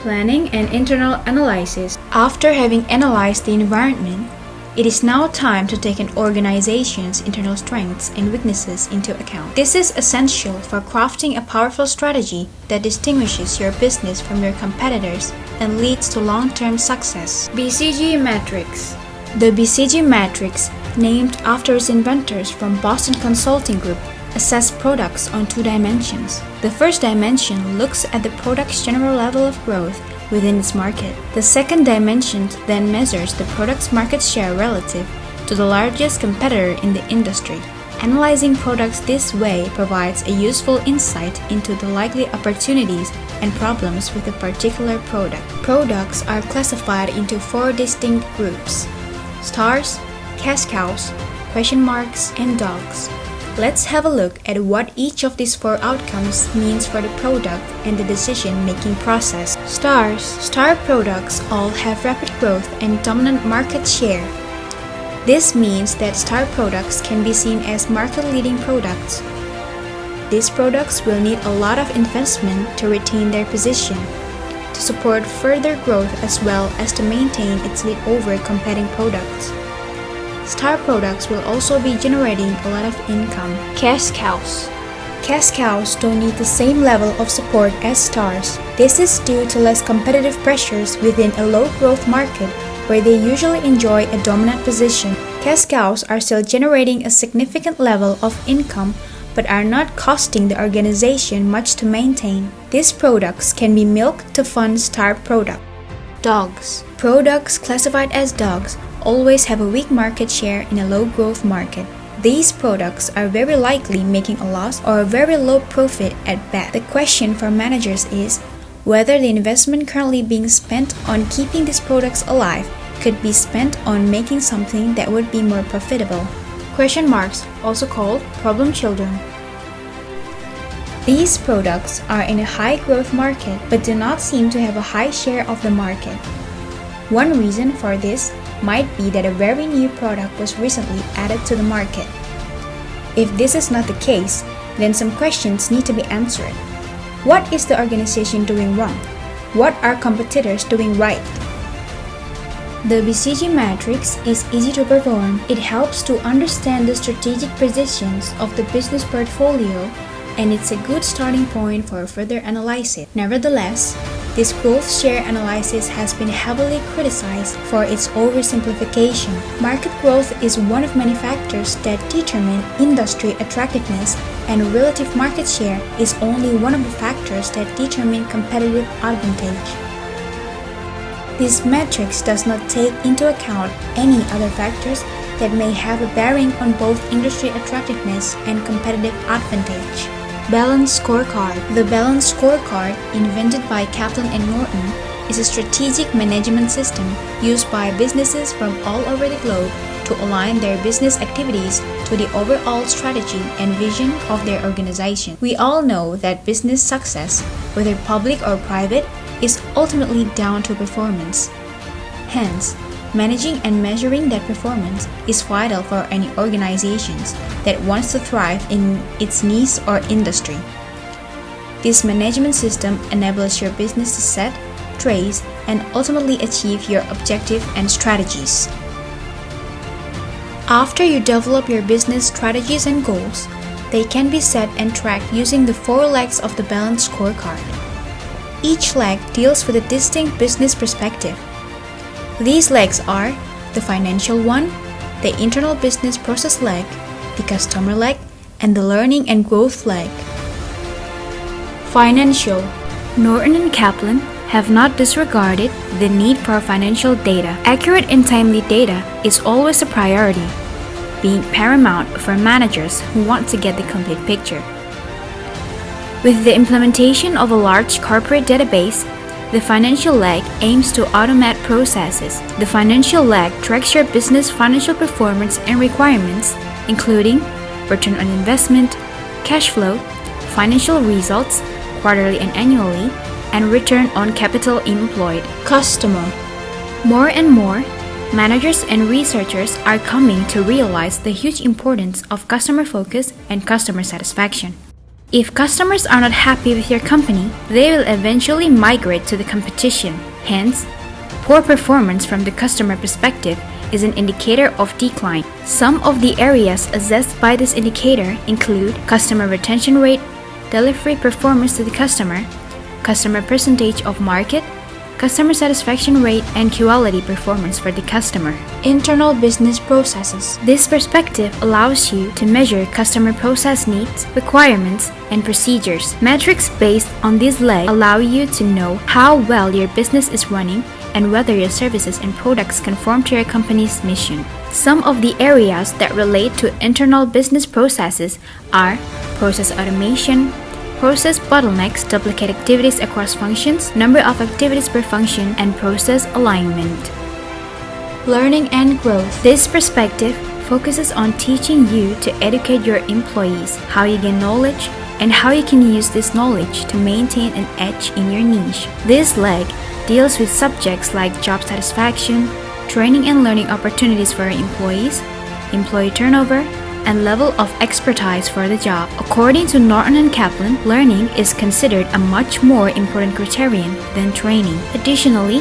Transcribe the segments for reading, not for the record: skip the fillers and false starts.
Planning and internal analysis. After having analyzed the environment, it is now time to take an organization's internal strengths and weaknesses into account. This is essential for crafting a powerful strategy that distinguishes your business from your competitors and leads to long-term success. BCG Matrix. The BCG Matrix, named after its inventors from Boston Consulting Group, assess products on two dimensions. The first dimension looks at the product's general level of growth within its market. The second dimension then measures the product's market share relative to the largest competitor in the industry. Analyzing products this way provides a useful insight into the likely opportunities and problems with a particular product. Products are classified into four distinct groups: stars, cash cows, question marks, and dogs. Let's have a look at what each of these four outcomes means for the product and the decision-making process. Stars. Star products all have rapid growth and dominant market share. This means that star products can be seen as market-leading products. These products will need a lot of investment to retain their position, to support further growth as well as to maintain its lead over competing products. Star products will also be generating a lot of income. Cash cows. Cash cows don't need the same level of support as stars. This is due to less competitive pressures within a low-growth market where they usually enjoy a dominant position. Cash cows are still generating a significant level of income but are not costing the organization much to maintain. These products can be milked to fund star products. Dogs. Products classified as dogs always have a weak market share in a low-growth market. These products are very likely making a loss or a very low profit at best. The question for managers is whether the investment currently being spent on keeping these products alive could be spent on making something that would be more profitable. Question marks, also called problem children. These products are in a high-growth market but do not seem to have a high share of the market. One reason for this might be that a very new product was recently added to the market. If this is not the case, then some questions need to be answered. What is the organization doing wrong? What are competitors doing right? The BCG matrix is easy to perform. It helps to understand the strategic positions of the business portfolio, and it's a good starting point for further analysis. Nevertheless, this growth share analysis has been heavily criticized for its oversimplification. Market growth is one of many factors that determine industry attractiveness, and relative market share is only one of the factors that determine competitive advantage. This matrix does not take into account any other factors that may have a bearing on both industry attractiveness and competitive advantage. Balanced Scorecard. The Balanced Scorecard, invented by Kaplan and Norton, is a strategic management system used by businesses from all over the globe to align their business activities to the overall strategy and vision of their organization. We all know that business success, whether public or private, is ultimately down to performance. Hence, managing and measuring that performance is vital for any organizations that wants to thrive in its niche or industry. This management system enables your business to set, trace, and ultimately achieve your objective and strategies. After you develop your business strategies and goals, they can be set and tracked using the 4 legs of the Balanced Scorecard. Each leg deals with a distinct business perspective. These legs are the financial one, the internal business process leg, the customer leg, and the learning and growth leg. Financial. Norton and Kaplan have not disregarded the need for financial data. Accurate and timely data is always a priority, being paramount for managers who want to get the complete picture. With the implementation of a large corporate database, the financial leg aims to automate processes. The financial leg tracks your business financial performance and requirements, including return on investment, cash flow, financial results, quarterly and annually, and return on capital employed. Customer. More and more, managers and researchers are coming to realize the huge importance of customer focus and customer satisfaction. If customers are not happy with your company, they will eventually migrate to the competition. Hence, poor performance from the customer perspective is an indicator of decline. Some of the areas assessed by this indicator include customer retention rate, delivery performance to the customer percentage of market, customer satisfaction rate, and quality performance for the customer. Internal business processes. This perspective allows you to measure customer process needs, requirements, and procedures. Metrics based on this leg allow you to know how well your business is running and whether your services and products conform to your company's mission. Some of the areas that relate to internal business processes are process automation, process bottlenecks, duplicate activities across functions, number of activities per function, and process alignment. Learning and growth. This perspective focuses on teaching you to educate your employees, how you gain knowledge, and how you can use this knowledge to maintain an edge in your niche. This leg deals with subjects like job satisfaction, training and learning opportunities for your employees, employee turnover, and level of expertise for the job. According to Norton and Kaplan, learning is considered a much more important criterion than training. Additionally,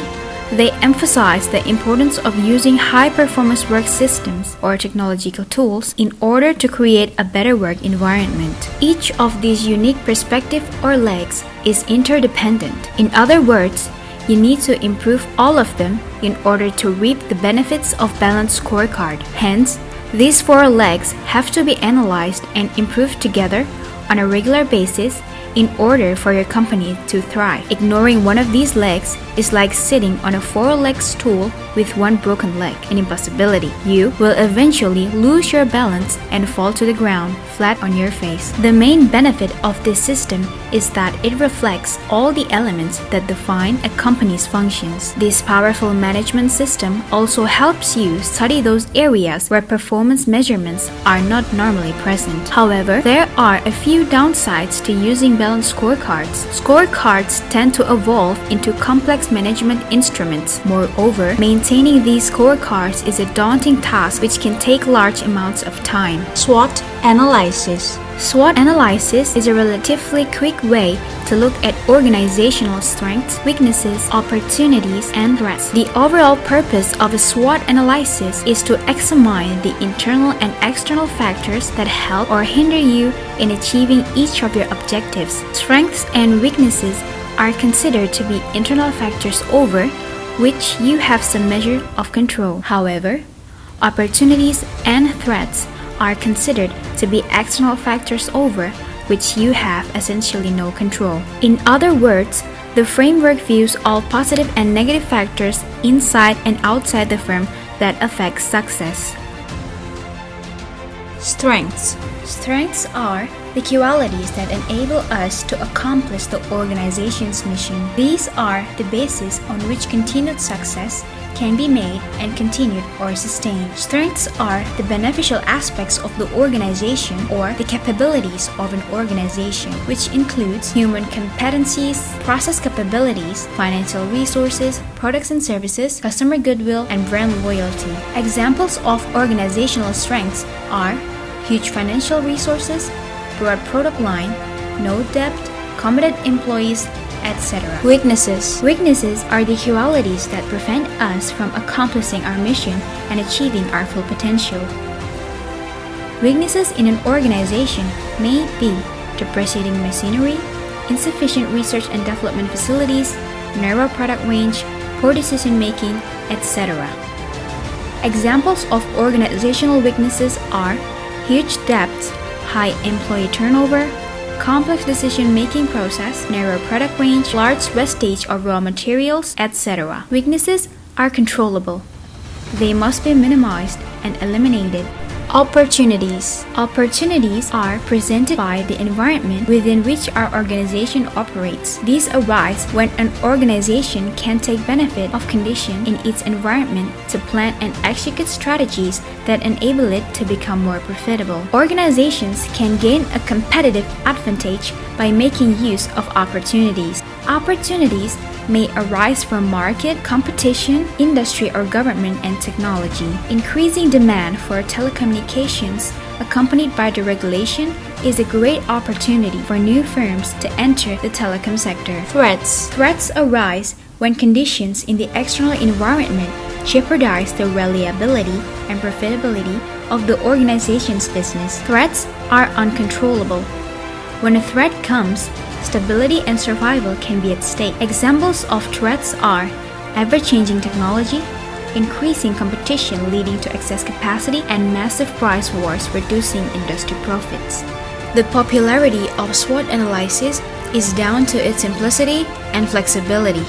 they emphasize the importance of using high-performance work systems or technological tools in order to create a better work environment. Each of these unique perspectives or legs is interdependent. In other words, you need to improve all of them in order to reap the benefits of balanced scorecard. Hence, these four legs have to be analyzed and improved together on a regular basis in order for your company to thrive. Ignoring one of these legs is like sitting on a four-legged stool with one broken leg, an impossibility. You will eventually lose your balance and fall to the ground flat on your face. The main benefit of this system is that it reflects all the elements that define a company's functions. This powerful management system also helps you study those areas where performance measurements are not normally present. However, there are a few downsides to using balanced scorecards. Scorecards tend to evolve into complex management instruments. Moreover, maintaining these scorecards is a daunting task which can take large amounts of time. SWOT analysis. SWOT analysis is a relatively quick way to look at organizational strengths, weaknesses, opportunities, and threats. The overall purpose of a SWOT analysis is to examine the internal and external factors that help or hinder you in achieving each of your objectives. Strengths and weaknesses are considered to be internal factors over which you have some measure of control. However, opportunities and threats are considered to be external factors over which you have essentially no control. In other words, the framework views all positive and negative factors inside and outside the firm that affect success. Strengths. Strengths are the qualities that enable us to accomplish the organization's mission. These are the basis on which continued success can be made and continued or sustained. Strengths are the beneficial aspects of the organization or the capabilities of an organization, which includes human competencies, process capabilities, financial resources, products and services, customer goodwill, and brand loyalty. Examples of organizational strengths are huge financial resources, broad product line, no debt, competent employees, etc. Weaknesses. Weaknesses are the qualities that prevent us from accomplishing our mission and achieving our full potential. Weaknesses in an organization may be depreciating machinery, insufficient research and development facilities, narrow product range, poor decision making, etc. Examples of organizational weaknesses are huge debts, high employee turnover, complex decision-making process, narrow product range, large wastage of raw materials, etc. Weaknesses are controllable. They must be minimized and eliminated. Opportunities. Opportunities are presented by the environment within which our organization operates. These arise when an organization can take benefit of conditions in its environment to plan and execute strategies that enable it to become more profitable. Organizations can gain a competitive advantage by making use of opportunities. Opportunities may arise from market, competition, industry or government and technology. Increasing demand for telecommunications accompanied by the regulation, is a great opportunity for new firms to enter the telecom sector. Threats arise when conditions in the external environment jeopardize the reliability and profitability of the organization's business. Threats are uncontrollable. When a threat comes, stability and survival can be at stake. Examples of threats are ever-changing technology, increasing competition leading to excess capacity, and massive price wars reducing industry profits. The popularity of SWOT analysis is down to its simplicity and flexibility.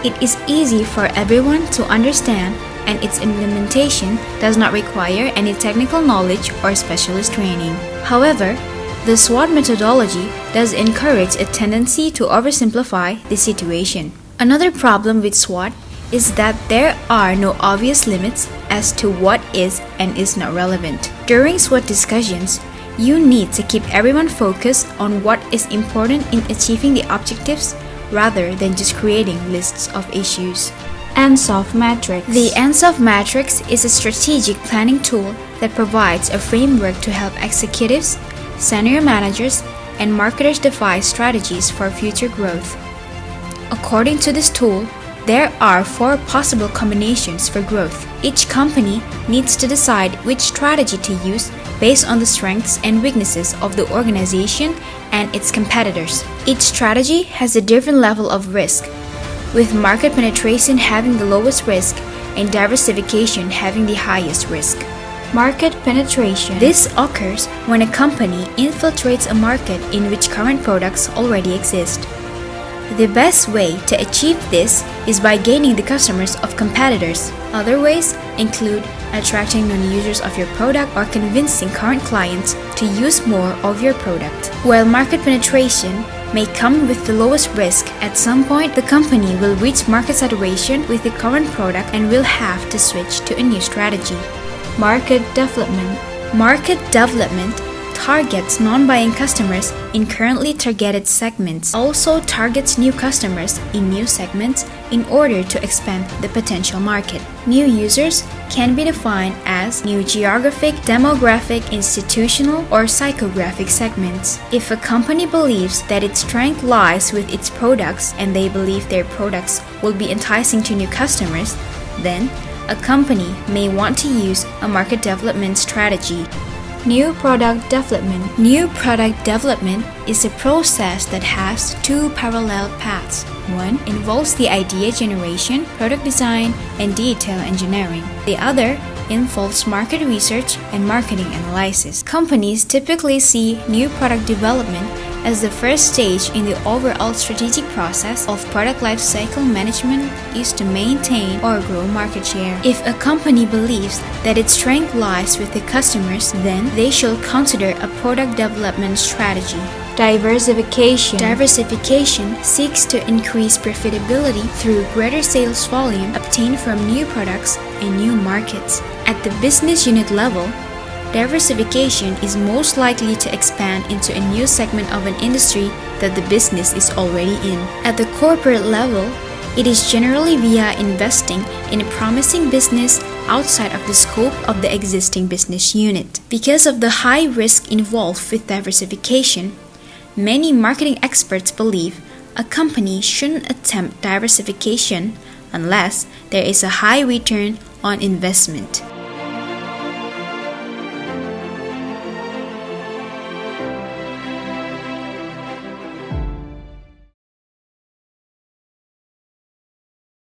It is easy for everyone to understand, and its implementation does not require any technical knowledge or specialist training. However, the SWOT methodology does encourage a tendency to oversimplify the situation. Another problem with SWOT is that there are no obvious limits as to what is and is not relevant. During SWOT discussions, you need to keep everyone focused on what is important in achieving the objectives rather than just creating lists of issues. ANSOF Matrix. The ANSOF Matrix is a strategic planning tool that provides a framework to help executives, senior managers, and marketers devise strategies for future growth. According to this tool, there are 4 possible combinations for growth. Each company needs to decide which strategy to use based on the strengths and weaknesses of the organization and its competitors. Each strategy has a different level of risk, with market penetration having the lowest risk and diversification having the highest risk. Market penetration. This occurs when a company infiltrates a market in which current products already exist. The best way to achieve this is by gaining the customers of competitors. Other ways include attracting non-users of your product or convincing current clients to use more of your product. While market penetration may come with the lowest risk, at some point the company will reach market saturation with the current product and will have to switch to a new strategy. Market development. Market development targets non-buying customers in currently targeted segments, also targets new customers in new segments in order to expand the potential market. New users can be defined as new geographic, demographic, institutional, or psychographic segments. If a company believes that its strength lies with its products and they believe their products will be enticing to new customers, then a company may want to use a market development strategy. New product development. New product development is a process that has 2 parallel paths. One involves the idea generation, product design, and detail engineering. The other involves market research and marketing analysis. Companies typically see new product development as the first stage in the overall strategic process of product lifecycle management is to maintain or grow market share. If a company believes that its strength lies with the customers, then they should consider a product development strategy. Diversification. Diversification seeks to increase profitability through greater sales volume obtained from new products and new markets. At the business unit level, diversification is most likely to expand into a new segment of an industry that the business is already in. At the corporate level, it is generally via investing in a promising business outside of the scope of the existing business unit. Because of the high risk involved with diversification, many marketing experts believe a company shouldn't attempt diversification unless there is a high return on investment.